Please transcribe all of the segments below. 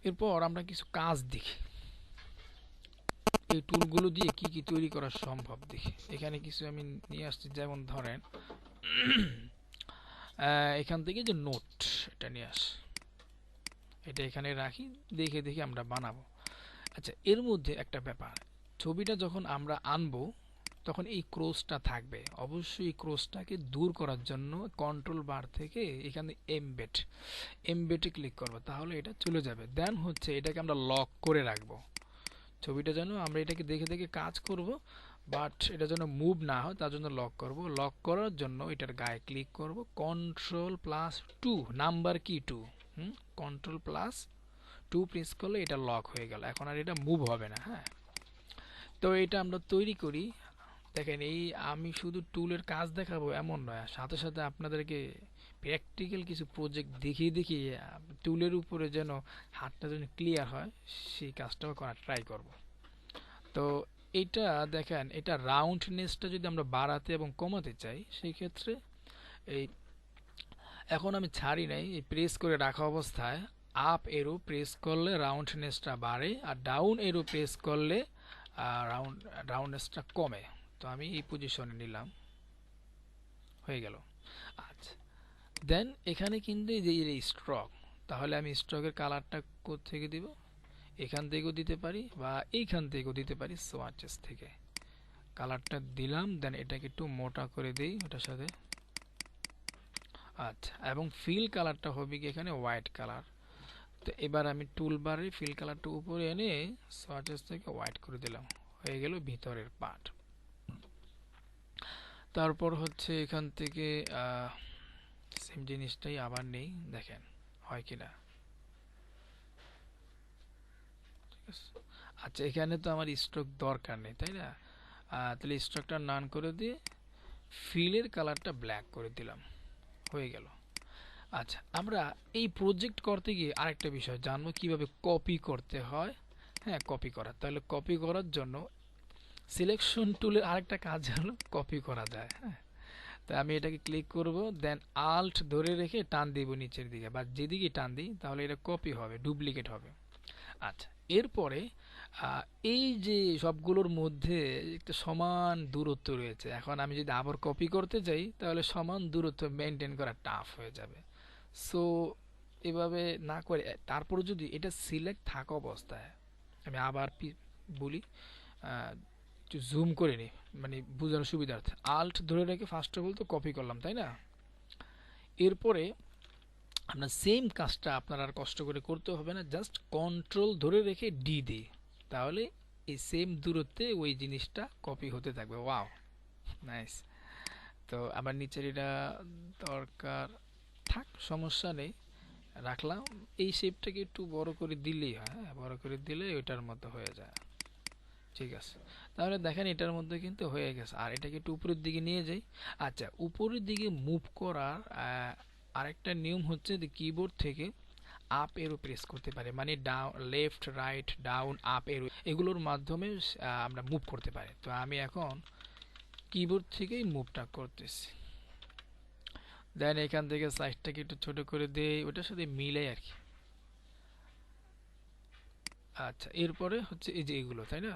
এরপর আমরা কিছু কাজ দেখি, এই টুলগুলো দিয়ে কি কি তৈরি করা সম্ভব দেখি। এখানে কিছু আমি নিয়ে আসছি, যেমন ধরেন এখান থেকে যে নোট, এটা নিয়ে আস, এটা এখানে রাখি, দেখে দেখে আমরা বানাবো। আচ্ছা, এর মধ্যে একটা ব্যাপার, ছবিটা যখন আমরা আনবো তখন এই ক্রসটা থাকবে, অবশ্যই এই ক্রসটাকে দূর করার জন্য কন্ট্রোল বার থেকে এখানে এমবেটে ক্লিক করবো, তাহলে এটা চলে যাবে। দেন হচ্ছে এটাকে আমরা লক করে রাখবো, ছবিটা যেন আমরা এটাকে দেখে দেখে কাজ করব, বাট এটা যেন মুভ না হয় তার জন্য লক করব। লক করার জন্য এটার গায়ে ক্লিক করব, কন্ট্রোল+2, নাম্বার কি 2, কন্ট্রোল+2 প্রেস করলে এটা লক হয়ে গেল, এখন আর এটা মুভ হবে না। হ্যাঁ, তো এটা আমরা তৈরি করি। দেখেন, এই আমি শুধু টুলের কাজ দেখাবো এমন নয়, সাথে সাথে আপনাদেরকে প্র্যাকটিক্যাল কিছু প্রজেক্ট দেখিয়ে দেখিয়ে টুলের উপরে যেন হাতটা যেন ক্লিয়ার হয় সেই কাজটাও করার ট্রাই করব। তো এটা দেখেন, এটা রাউন্ডনেসটা যদি আমরা বাড়াতে এবং কমাতে চাই সেই ক্ষেত্রে এই এখন আমি ছাড়ি নাই, এই প্রেস করে রাখা অবস্থায় আপ এরো প্রেস করলে রাউন্ডনেসটা বাড়ে, আর ডাউন এরো প্রেস করলে রাউন্ডনেসটা কমে। তো আমি এই পজিশনে নিলাম, হয়ে গেল। আচ্ছা, দেন এখানে কিন্তু এই যে স্ট্রোক, তাহলে আমি স্ট্রোকের কালারটা কোত্থেকে দিব, এখান থেকেও দিতে পারি বা এইখান থেকেও দিতে পারি, সোয়াচেস থেকে কালারটা দিলাম। দেন এটাকে একটু মোটা করে দেই ওটার সাথে। আচ্ছা, এবং ফিল কালারটা হবে কি এখানে হোয়াইট কালার। তো এবার আমি টুল বারে ফিল কালারটা উপরে এনে সোয়াচেস থেকে হোয়াইট করে দিলাম, হয়ে গেল ভিতরের পার্ট। তারপর হচ্ছে এখান থেকে সেম জিনিসটাই আবার নেই, দেখেন হয় কিনা। আচ্ছা, এখানে তো আমার স্ট্রোক দরকার নেই, তাই না? তাহলে স্ট্রোকটা নান করে দিয়ে ফিলের কালারটা ব্ল্যাক করে দিলাম, হয়ে গেল। আচ্ছা, আমরা এই প্রজেক্ট করতে গিয়ে আরেকটা বিষয় জানবো, কিভাবে কপি করতে হয়। হ্যাঁ, কপি করা, তাহলে কপি করার জন্য সিলেকশন টুলের আরেকটা কাজ হলো কপি করা যায়। হ্যাঁ, তাই আমি এটাকে ক্লিক করব, দেন আল্ট ধরে রেখে টান দিব নিচের দিকে, বা যেদিকে টান দিই তাহলে এটা কপি হবে, ডুপ্লিকেট হবে। আচ্ছা, এরপরে এই যে সবগুলোর মধ্যে একটা সমান দূরত্ব রয়েছে, এখন আমি যদি আবার কপি করতে যাই তাহলে সমান দূরত্ব মেনটেন করা টাফ হয়ে যাবে। সো এভাবে না করে তারপর যদি এটা সিলেক্ট থাকা অবস্থায়, আমি আবার বলি, একটু জুম করে নিই মানে বোঝানোর সুবিধার্থে, আল্ট ধরে রেখে ফার্স্ট অফ অল তো কপি করলাম, তাই না? এরপরে আমরা সেম কাজটা আপনার আর কষ্ট করে করতে হবে না, জাস্ট কন্ট্রোল ধরে রেখে ডি দিই, তাহলে এই সেম দূরত্বে ওই জিনিসটা কপি হতে থাকবে। Wow, nice. তো আমার নিচের এটা দরকার থাক, সমস্যা নেই, রাখলাম। এই শেপটাকে একটু বড় করে দিলেই হয়, হ্যাঁ, বড় করে দিলে ওইটার মতো হয়ে যায়। ঠিক আছে, তাহলে দেখেন এটার মধ্যে কিন্তু হয়ে গেছে। আর এটাকে একটু উপরের দিকে নিয়ে যাই। আচ্ছা, উপরের দিকে মুভ করার আরেকটা নিয়ম হচ্ছে যে কিবোর্ড থেকে আপ এরো প্রেস করতে পারে, মানে down, left, right, down, up arrow, এগুলোর মাধ্যমে আমরা মুভ করতে পারি। তো আমি এখন কিবোর্ড থেকেই মুভটা করতেছি। দেন এখান থেকে সাইজটাকে একটু ছোট করে দেই, ওটার সাথে মিলাই আর কি। আচ্ছা, এরপরে হচ্ছে এই যে এগুলো, তাই না?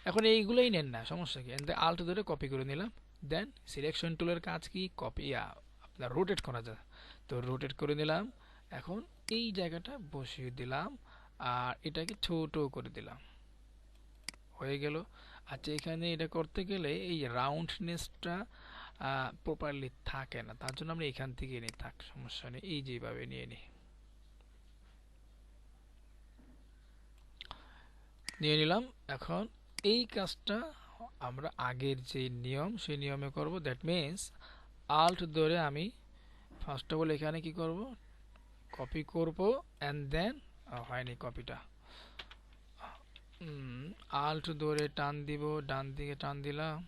এখন এইগুলোই নেন না, সমস্যা কি, আল্ট ধরে কপি করে নিলাম। দেন সিলেকশন টুলের কাজ কি, কপি আপনার রোটেট করা যায়, তো রোটেট করে নিলাম। এখন এই জায়গাটা বসিয়ে দিলাম আর এটাকে ছোট করে দিলাম, হয়ে গেল। আচ্ছা, এখানে এটা করতে গেলে এই রাউন্ডনেসটা প্রপারলি থাকে না, তার জন্য আমরা এখান থেকে নিই, থাক সমস্যা নেই, এই যেভাবে নিয়ে নিলাম। এখন এই কাজটা আমরা আগের যে নিয়ম সেই নিয়মে করব। দ্যাট মিন্স আল্ট ধরে আমি ফার্স্ট অফ অল এখানে কি করব, কপি করব, অ্যান্ড দেন হয়নি কপিটা, আল্ট ধরে টান দিব, ডান দিকে টান দিলাম।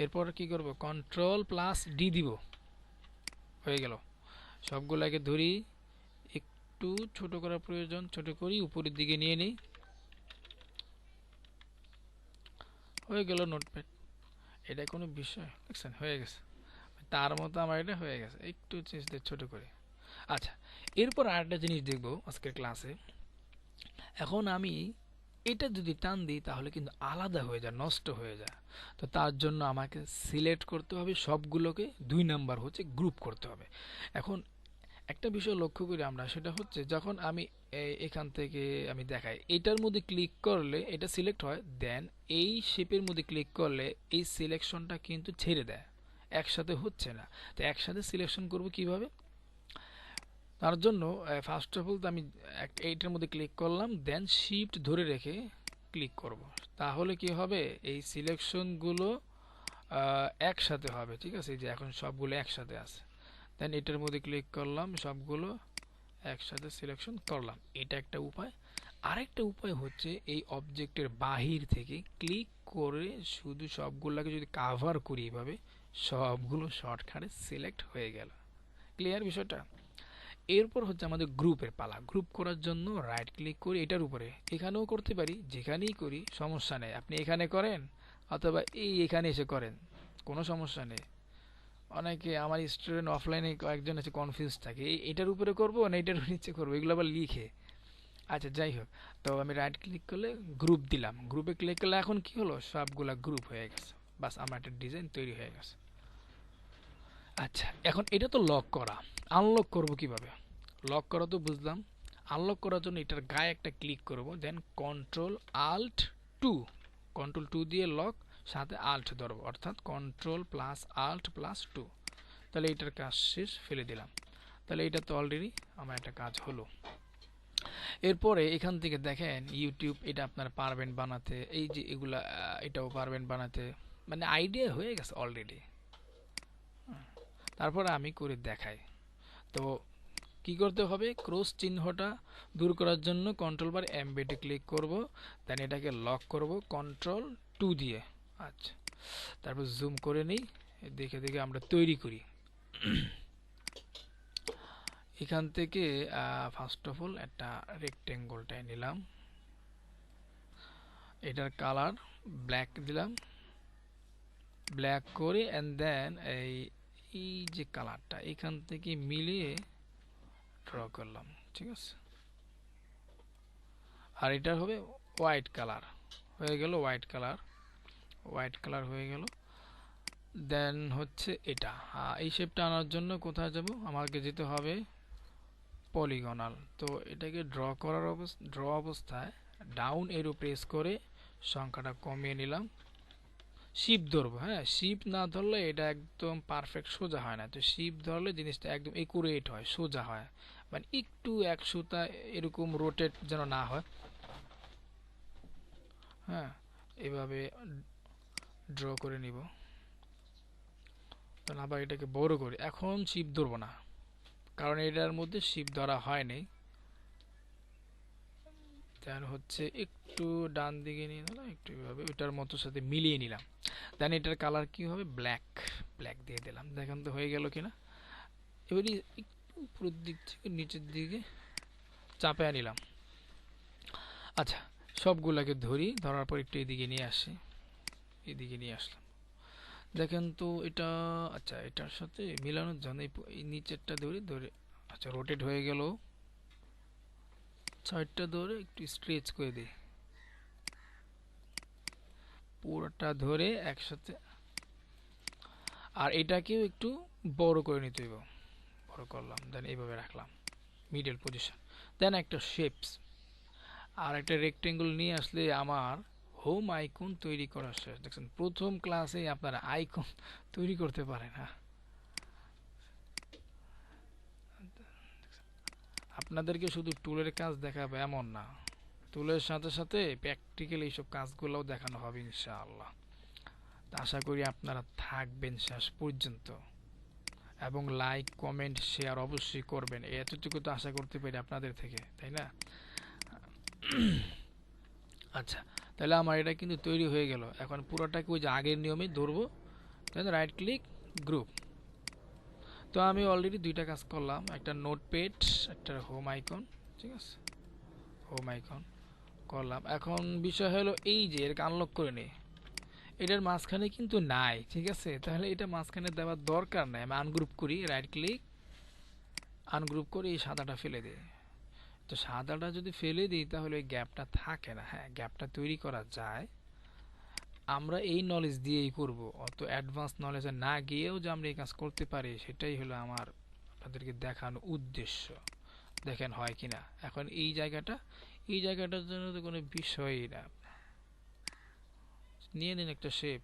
এরপর কি করব, কন্ট্রোল+ডি দিব, হয়ে গেল। সবগুলোকে ধরি, একটু ছোট করার প্রয়োজন, ছোট করি, উপরের দিকে নিয়ে নিই, হয়ে গেল নোটপ্যাড। এটা কোনো বিষয়, দেখছেন হয়ে গেছে, তার মতো আমার এটা হয়ে গেছে, একটু চেষ্টা ছোট করে। আচ্ছা, এরপর আরেকটা জিনিস দেখব আজকের ক্লাসে, এখন আমি এটা যদি টান দিই তাহলে কিন্তু আলাদা হয়ে যায়, নষ্ট হয়ে যায়। তো তার জন্য আমাকে সিলেক্ট করতে হবে সবগুলোকে, 2 নাম্বার হচ্ছে গ্রুপ করতে হবে। এখন একটা বিষয় লক্ষ্য করি আমরা, সেটা হচ্ছে যখন আমি এখান থেকে আমি দেখাই, এটার মধ্যে ক্লিক করলে এটা সিলেক্ট হয়, দেন এই শেপের মধ্যে ক্লিক করলে এই সিলেকশনটা কিন্তু ছেড়ে দেয়, একসাথে হচ্ছে না। তো একসাথে সিলেকশন করব কিভাবে? তার জন্য ফার্স্ট অফ অল আমি এইটার মধ্যে ক্লিক করলাম, দেন শিফট ধরে রেখে ক্লিক করব। তাহলে কি হবে, এই সিলেকশনগুলো একসাথে হবে। ঠিক আছে, এই যে এখন সবগুলো একসাথে আছে। দেন এটার মধ্যে ক্লিক করলাম, সবগুলো একসাথে সিলেকশন করলাম। এটা একটা উপায়। আরেকটা উপায় হচ্ছে এই অবজেক্টের বাহির থেকে ক্লিক করে শুধু সবগুলোকে যদি কাভার করি এভাবে, সবগুলো শর্টকাটে সিলেক্ট হয়ে গেল। ক্লিয়ার বিষয়টা? এরপর হচ্ছে আমাদের গ্রুপের পালা। গ্রুপ করার জন্য রাইট ক্লিক করি এটার উপরে, এখানেও করতে পারি, যেখানেই করি সমস্যা নেই। আপনি এখানে করেন অথবা এখানে এসে করেন, কোনো সমস্যা নেই। অনেকে আমার স্টুডেন্ট অফলাইনে কয়েকজন আছে কনফিউজ থাকে, এটার উপরে করবো না এটার নিচে করবো, এগুলো আবার লিখে। আচ্ছা যাই হোক, তো আমি রাইট ক্লিক করলে গ্রুপ দিলাম, গ্রুপে ক্লিক করলে এখন কি হলো, সবগুলা গ্রুপ হয়ে গেছে। বাস আমার একটা ডিজাইন তৈরি হয়ে গেছে। আচ্ছা, এখন এটা তো লক করা, আনলক করব কিভাবে? লক করা তো বুঝলাম। আনলক করার জন্য এটার গায়ে একটা ক্লিক করব, দেন কন্ট্রোল আল্ট 2, কন্ট্রোল 2 দিয়ে লক, সাথে আল্ট ধরবো, অর্থাৎ কন্ট্রোল প্লাস আল্ট প্লাস 2। তাহলে এটার কাজ শেষ, ফেলে দিলাম। তাহলে এটা তো অলরেডি আমার একটা কাজ হলো। এরপরে এখান থেকে দেখেন ইউটিউব, এটা আপনারা পারবেন বানাতে, এই যে এগুলা এটাও পারবেন বানাতে, মানে আইডিয়া হয়ে গেছে অলরেডি। তারপরে আমি করে দেখাই। তো কি করতে হবে, ক্রস চিহ্নটা দূর করার জন্য কন্ট্রোল বার এমবেডে ক্লিক করব, দেন এটাকে লক করব কন্ট্রোল 2 দিয়ে। আচ্ছা, তারপর জুম করে নিই, দেখে দেখে আমরা তৈরি করি। এখান থেকে ফার্স্ট অফ অল একটা রেক্টেঙ্গলটাই নিলাম, এটার কালার ব্ল্যাক দিলাম, ব্ল্যাক করে এন্ড দেন এই যে কালারটা এখান থেকে মিলিয়ে ড্র করলাম। ঠিক আছে, আর এটা হবে হোয়াইট কালার, হয়ে গেল হোয়াইট কালার, হোয়াইট কালার হয়ে গেল। দেন হচ্ছে এটা, এই শেপটা আনার জন্য কোথায় যাব, আমাকে যেতে হবে পলিগনাল। তো এটাকে ড্র অবস্থায় ডাউন এরো প্রেস করে সংখ্যাটা কমিয়ে নিলাম, শিপ ধরবো। হ্যাঁ, শিপ না ধরলে এটা একদম পারফেক্ট সোজা হয় না, তো শিপ ধরলে জিনিসটা একদম একুরেট হয়, সোজা হয়, মানে একটু এক সুতা এরকম রোটেট যেন না হয়। হ্যাঁ, এভাবে ড্র করে নিব। আবার এটাকে বড় করি, এখন শিপ ধরবো না কারণ এটার মধ্যে শিপ ধরা হয়নি। দেন হচ্ছে একটু ডান দিকে নিয়ে নিলাম, একটু এভাবে ওইটার মতো সাথে মিলিয়ে নিলাম। দেন এটার কালার কি হবে, ব্ল্যাক, ব্ল্যাক দিয়ে দিলাম। দেখেন তো হয়ে গেল কিনা। এবারে একটু উপরের দিক থেকে নিচের দিকে চাপায় নিলাম। আচ্ছা, সবগুলাকে ধরি, ধরার পর একটু এদিকে নিয়ে আসি, এদিকে নিয়ে আসলাম। দেখেন তো এটা, আচ্ছা এটার সাথে মিলানোর জন্য এই নিচেরটা ধরে ধরে, আচ্ছা রোটেট হয়ে গেল, সাইডটা ধরে একটু স্ট্রেচ করে দিই, পুরোটা ধরে একসাথে। আর এটাকেও একটু বড় করে নিতে হইব, বড় করলাম, দেন এইভাবে রাখলাম মিডল পজিশন। দেন একটা শেপস আর একটা রেক্টেঙ্গল নিয়ে আসলে আমার হোম আইকন তৈরি করা শেষ। দেখছেন, প্রথম ক্লাসে আপনারা আইকন তৈরি করতে পারেন। হ্যাঁ, আপনাদেরকে শুধু টুলের কাজ দেখাবে এমন না, টুলের সাথে সাথে প্র্যাকটিক্যাল এইসব কাজগুলোও দেখানো হবে ইনশাআল্লাহ। আশা করি আপনারা থাকবেন শেষ পর্যন্ত, এবং লাইক কমেন্ট শেয়ার অবশ্যই করবেন, এতটুকু তো আশা করতে পারি আপনাদের থেকে, তাই না? আচ্ছা, তাহলে আমার এটা কিন্তু তৈরি হয়ে গেল। এখন পুরোটাকে ওই যে আগের নিয়মে ধরবো, তাই না, রাইট ক্লিক, গ্রুপ। তো আমি অলরেডি দুইটা কাজ করলাম, একটা নোটপ্যাড, একটা হোম আইকন। ঠিক আছে, হোম আইকন করলাম। এখন বিষয় হলো এই যে এর আনলক করে নিই, এটার মাঝখানে কিন্তু নাই। ঠিক আছে, তাহলে এটা মাঝখানে দেওয়ার দরকার নাই, আমি আনগ্রুপ করি, রাইট ক্লিক, আনগ্রুপ করে এই সাদাটা ফেলে দিই। তো সাদাটা যদি ফেলে দিই তাহলে ওই গ্যাপটা থাকে না। হ্যাঁ, গ্যাপটা তৈরি করা যায়, আমরা এই নলেজ দিয়েই করব। অত অ্যাডভান্স নলেজে না গিয়েও যে আমরা এই কাজ করতে পারি, সেটাই হলো আমার আপনাদেরকে দেখানো উদ্দেশ্য। দেখেন হয় কিনা। এখন এই জায়গাটার জন্য তো কোনো বিষয়ই না। নিয়ে নিন একটা শেপ,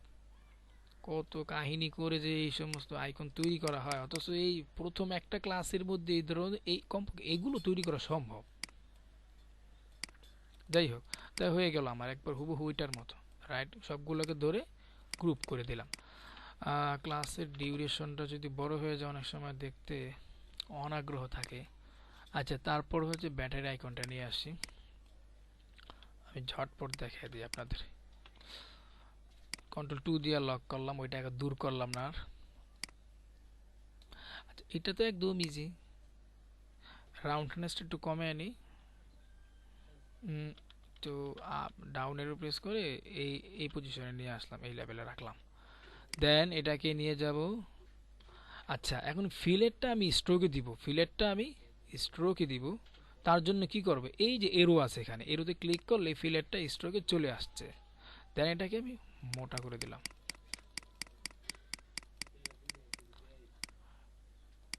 কত কাহিনী করে যে এই সমস্ত আইকন তৈরি করা হয়, অথচ এই প্রথম একটা ক্লাসের মধ্যে এই ধরনের এগুলো তৈরি করা সম্ভব। যাই হোক, তাই হয়ে গেল আমার একবার হুবহু ওইটার মতো। রাইট, সবগুলোকে ধরে গ্রুপ করে দিলাম। ক্লাসের ডিউরেশনটা যদি বড় হয়ে যায় অনেক সময় দেখতে অনাগ্রহ থাকে। আচ্ছা, তারপর হচ্ছে ব্যাটারি আইকনটা নিয়ে আসি, আমি ঝটপট দেখিয়ে দিই আপনাদের। Ctrl+2 দিয়ে লক করলাম, ওইটাকে দূর করলাম না আর। আচ্ছা, এটা তো একদম ইজি। রাউন্ডনেসটা একটু কমে আনি, তো ডাউন এরো প্রেস করে এই এই পজিশনে নিয়ে আসলাম, এই লেভেলে রাখলাম। দেন এটাকে নিয়ে যাব। আচ্ছা, এখন ফিলেটটা আমি স্ট্রোকে দিব। তার জন্য কি করব, এই যে এরো আছে এখানে, এরোতে ক্লিক করলে ফিলেটটা স্ট্রোকে চলে আসছে। দেন এটাকে আমি মোটা করে দিলাম।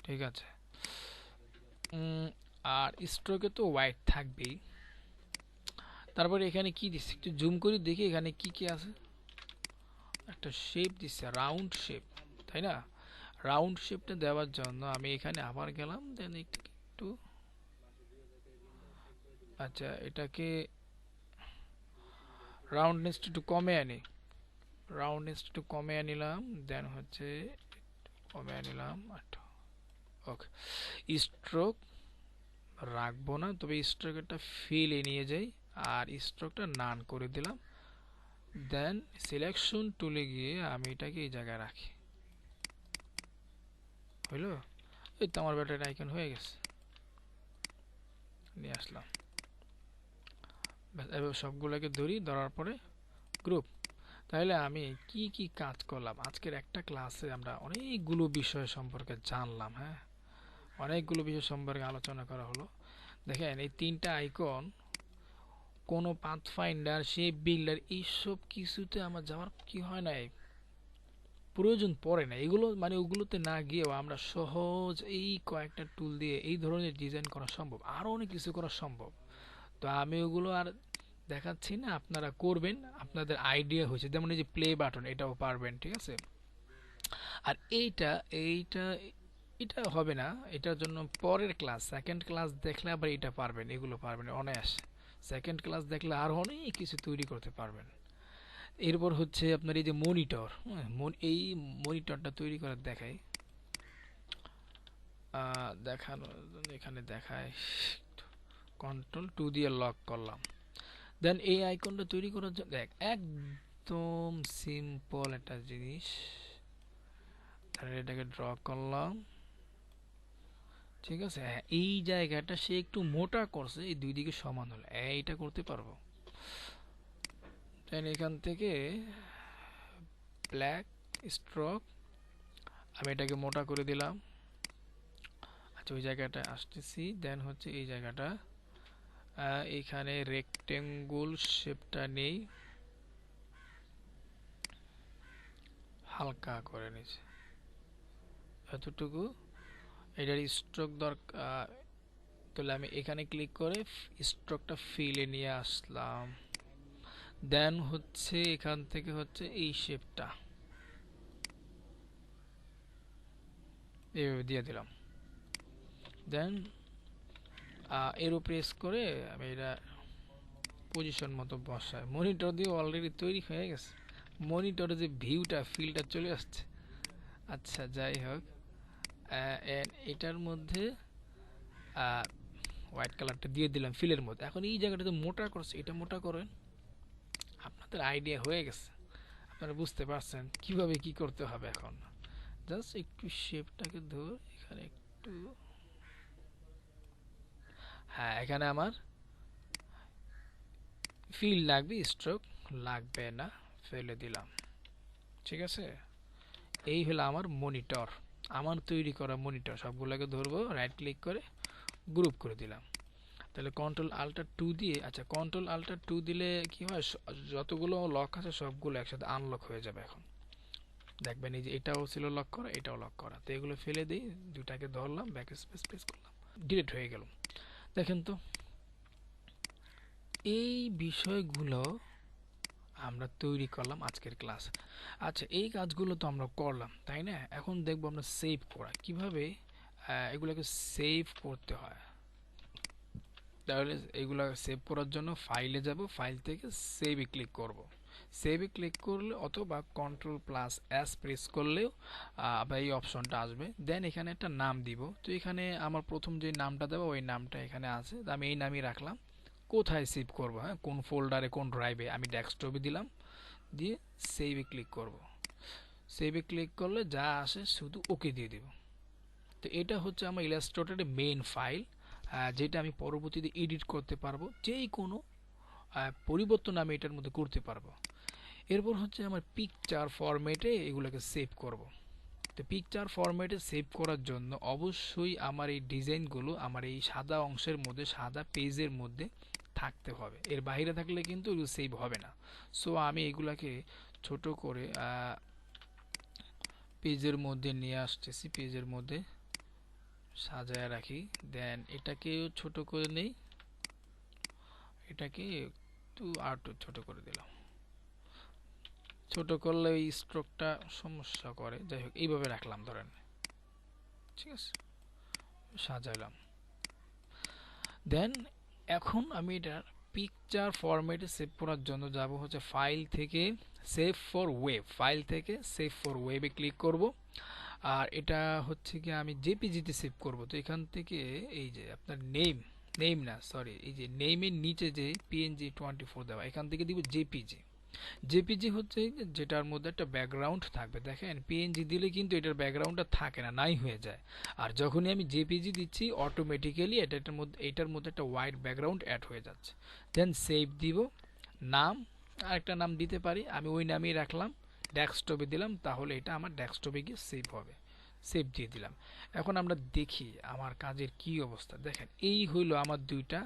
ঠিক আছে। আর স্ট্রোকে তো হোয়াইট থাকবেই। তারপরে এখানে কি দিচ্ছে একটু জুম করে দেখি, এখানে কি কি আছে। একটা শেপ দিচ্ছে, রাউন্ড শেপ, তাই না? রাউন্ড শেপটা দেওয়ার জন্য আমি এখানে আবার গেলাম, দেন একটু আচ্ছা এটাকে রাউন্ডনেস একটু কমে আনিলাম। দেন হচ্ছে কমে আনিলাম। ওকে, স্ট্রোক রাখবো না, তবে স্ট্রোকটা ফিলে নিয়ে যাই আর স্ট্রোকটা নান করে দিলাম। দেন সিলেকশন টুলে গিয়ে আমি এটাকে এই জায়গায় রাখি। হইল? এই তো আমার ব্যাটারি আইকন হয়ে গেছে, নিয়ে আসলাম। এবার সবগুলোকে ধরার পরে গ্রুপ। তাহলে আমি কি কি কাজ করলাম আজকের একটা ক্লাসে, আমরা অনেকগুলো বিষয় সম্পর্কে জানলাম। হ্যাঁ, অনেকগুলো বিষয় সম্পর্কে আলোচনা করা হলো। দেখেন এই তিনটা আইকন, কোনো পাথফাইন্ডার, শেপ বিল্ডার এইসব কিছুতে আমার যাওয়ার কি হয় নাই, প্রয়োজন পড়ে না। এগুলো মানে ওগুলোতে না গিয়েও আমরা সহজ এই কয়েকটা টুল দিয়ে এই ধরনের ডিজাইন করা সম্ভব, আরও অনেক কিছু করা সম্ভব। তো আমি ওগুলো আর দেখাচ্ছি না, আপনারা করবেন, আপনাদের আইডিয়া হয়েছে। যেমন এই যে প্লে বাটন, এটাও পারবেন, ঠিক আছে? আর এইটা এইটা এটা হবে না, এটার জন্য পরের ক্লাস, সেকেন্ড ক্লাস দেখলে আবার এটা পারবেন, এগুলো পারবেন অনায়াসে। সেকেন্ড ক্লাস দেখলে আরও অনেক কিছু তৈরি করতে পারবেন। এরপর হচ্ছে আপনার এই যে মনিটর, এই মনিটরটা তৈরি করে দেখাই, দেখানোর জন্য এখানে দেখায়। Ctrl+2 দিয়ে লক করলাম। দেন এই আইকনটা তৈরি করার জন্য দেখ একদম সিম্পল একটা জিনিস, তাহলে এটাকে ড্র করলাম। ঠিক আছে, হ্যাঁ, এই জায়গাটা সে একটু মোটা করছে, এই দুই দিকে সমান হলে এইটা করতে পারবো। দেন এখান থেকে ব্ল্যাক স্ট্রোক, আমি এটাকে মোটা করে দিলাম। আচ্ছা, ওই জায়গাটা আসতেছি। দেন হচ্ছে এই জায়গাটা, এখানে রেক্টেঙ্গুল শেপটা নেই, হালকা করে নিয়েছি এতটুকু। এটার স্ট্রোক দরকার, তাহলে আমি এখানে ক্লিক করে স্ট্রোকটা ফিলে নিয়ে আসলাম। দেন হচ্ছে এখান থেকে হচ্ছে এই শেপটা এইভাবে দিয়ে দিলাম। দেন এরো প্রেস করে আমি এটা পজিশন মতো বসাই। মনিটর দিয়ে অলরেডি তৈরি হয়ে গেছে, মনিটরে যে ভিউটা ফিলটা চলে আসছে। আচ্ছা, যাই হোক, এটার মধ্যে হোয়াইট কালারটা দিয়ে দিলাম ফিলের মধ্যে। এখন এই জায়গাটাতে মোটা করছে, এটা মোটা করেন, আপনাদের আইডিয়া হয়ে গেছে, আপনারা বুঝতে পারছেন কিভাবে কি করতে হবে। এখন জাস্ট একটু শেপটাকে ধর, এখানে একটু, হ্যাঁ, এখানে আমার ফিল লাগবে, স্ট্রোক লাগবে না, ফেলে দিলাম। ঠিক আছে, এই হলো আমার মনিটর, আমার তৈরি করা মনিটর। সবগুলোকে ধরবো, রাইট ক্লিক করে গ্রুপ করে দিলাম। তাহলে কন্ট্রোল আল্টার 2 দিয়ে, আচ্ছা কন্ট্রোল আল্টার 2 দিলে কি হয়, যতগুলো লক আছে সবগুলো একসাথে আনলক হয়ে যাবে। এখন দেখবেন এই যে এটাও ছিল লক করা, এটাও লক করা। তো এগুলো ফেলে দিই, দুটাকে ধরলাম, ব্যাক স্পেস প্রেস করলাম, ডিলিট হয়ে গেল। দেখেন তো এই বিষয়গুলো আমরা তৈরি করলাম আজকের ক্লাস। আচ্ছা এই কাজগুলো তো আমরা করলাম, তাই না? এখন দেখবো আমরা সেভ করা কিভাবে, এগুলোকে সেভ করতে হয়। তাহলে এগুলো সেভ করার জন্য ফাইলে যাব, ফাইল থেকে সেভে ক্লিক করব। সেভে ক্লিক করলে অথবা কন্ট্রোল প্লাস এস প্রেস করলেও আবার এই অপশনটা আসবে। দেন এখানে একটা নাম দিব। তো এখানে আমার প্রথম যে নামটা দেবো ওই নামটা এখানে আছে, তো আমি এই নামই রাখলাম। কোথায় সেভ করব, হ্যাঁ কোন ফোল্ডারে কোন ড্রাইভে, আমি ডেস্কটপে দিলাম, দিয়ে সেভে ক্লিক করব। সেভে ক্লিক করলে যা আসে শুধু ওকে দিয়ে দিব। তো এটা হচ্ছে আমার ইলাস্ট্রেটরের মেইন ফাইল, যেটা আমি পরবর্তীতে এডিট করতে পারবো, যেই কোনো পরিবর্তন আমি এটার মধ্যে করতে পারবো। এরপর হচ্ছে আমার পিকচার ফরম্যাটে এগুলোকে সেভ করব। তো পিকচার ফরম্যাটে সেভ করার জন্য অবশ্যই আমার এই ডিজাইনগুলো আমার এই সাদা অংশের মধ্যে, সাদা পেজের মধ্যে থাকতে হবে। এর বাইরে থাকলে কিন্তু এগুলো সেভ হবে না। সো আমি এগুলাকে ছোট করে পেজের মধ্যে নিয়ে আসতেছি, পেজের মধ্যে সাজায় রাখি। দেন এটাকেও ছোট করে নেই, এটাকে একটু আর ছোট করে দিলাম। ছোট করলে এই স্ট্রোকটা সমস্যা করে, যাই হোক এইভাবে রাখলাম ধরেন, ঠিক আছে, সাজাইলাম। দেন এখন আমি এটার পিকচার ফরম্যাটে সেভ করার জন্য যাব হচ্ছে ফাইল থেকে সেভ ফর ওয়েব, ফাইল থেকে সেভ ফর ওয়েবে ক্লিক করব। আর এটা হচ্ছে কি আমি জেপিজিতে সেভ করব। তো এখান থেকে এই যে আপনার নেম না সরি, এই যে নেমের নিচে যে পিএনজি 24 দেওয়া, এখান থেকে দিব জেপিজি। জেপিজি হচ্ছে যেটার মধ্যে একটা ব্যাকগ্রাউন্ড থাকবে। দেখেন পিএনজি দিলে কিন্তু এটার ব্যাকগ্রাউন্ডটা থাকে না, নাই হয়ে যায়। আর যখনই আমি জেপিজি দিচ্ছি অটোমেটিক্যালি এটার মধ্যে একটা হোয়াইট ব্যাকগ্রাউন্ড অ্যাড হয়ে যাচ্ছে। দেন সেভ দিব। নাম আরেকটা নাম দিতে পারি, আমি ওই নামই রাখলাম, ডেস্কটপে দিলাম, তাহলে এটা আমার ডেস্কটপে গিয়ে সেভ হবে। সেভ দিয়ে দিলাম। এখন আমরা দেখি আমার কাজের কি অবস্থা। দেখেন এই হইল আমার দুইটা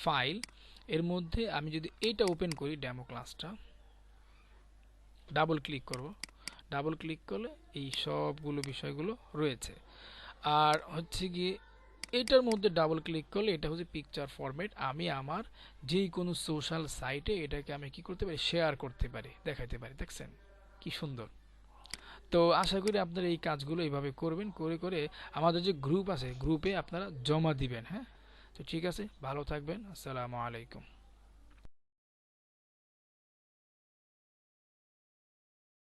ফাইল। এর মধ্যে আমি যদি এটা ওপেন করি, ডেমো ক্লাসটা, ডাবল ক্লিক করব, ডাবল ক্লিক করলে এই সবগুলো বিষয়গুলো রয়েছে। আর হচ্ছে গিয়ে এটার মধ্যে ডাবল ক্লিক করলে এটা হচ্ছে পিকচার ফরম্যাট। আমি আমার যে কোনো সোশ্যাল সাইটে এটাকে আমি কি করতে পারি, শেয়ার করতে পারি, দেখাতে পারি। দেখছেন কি সুন্দর। তো আশা করি আপনারা এই কাজগুলো এইভাবে করবেন, করে করে আমাদের যে গ্রুপ আছে গ্রুপে আপনারা জমা দিবেন। হ্যাঁ, তো ঠিক আছে, ভালো থাকবেন, আসসালামু আলাইকুম।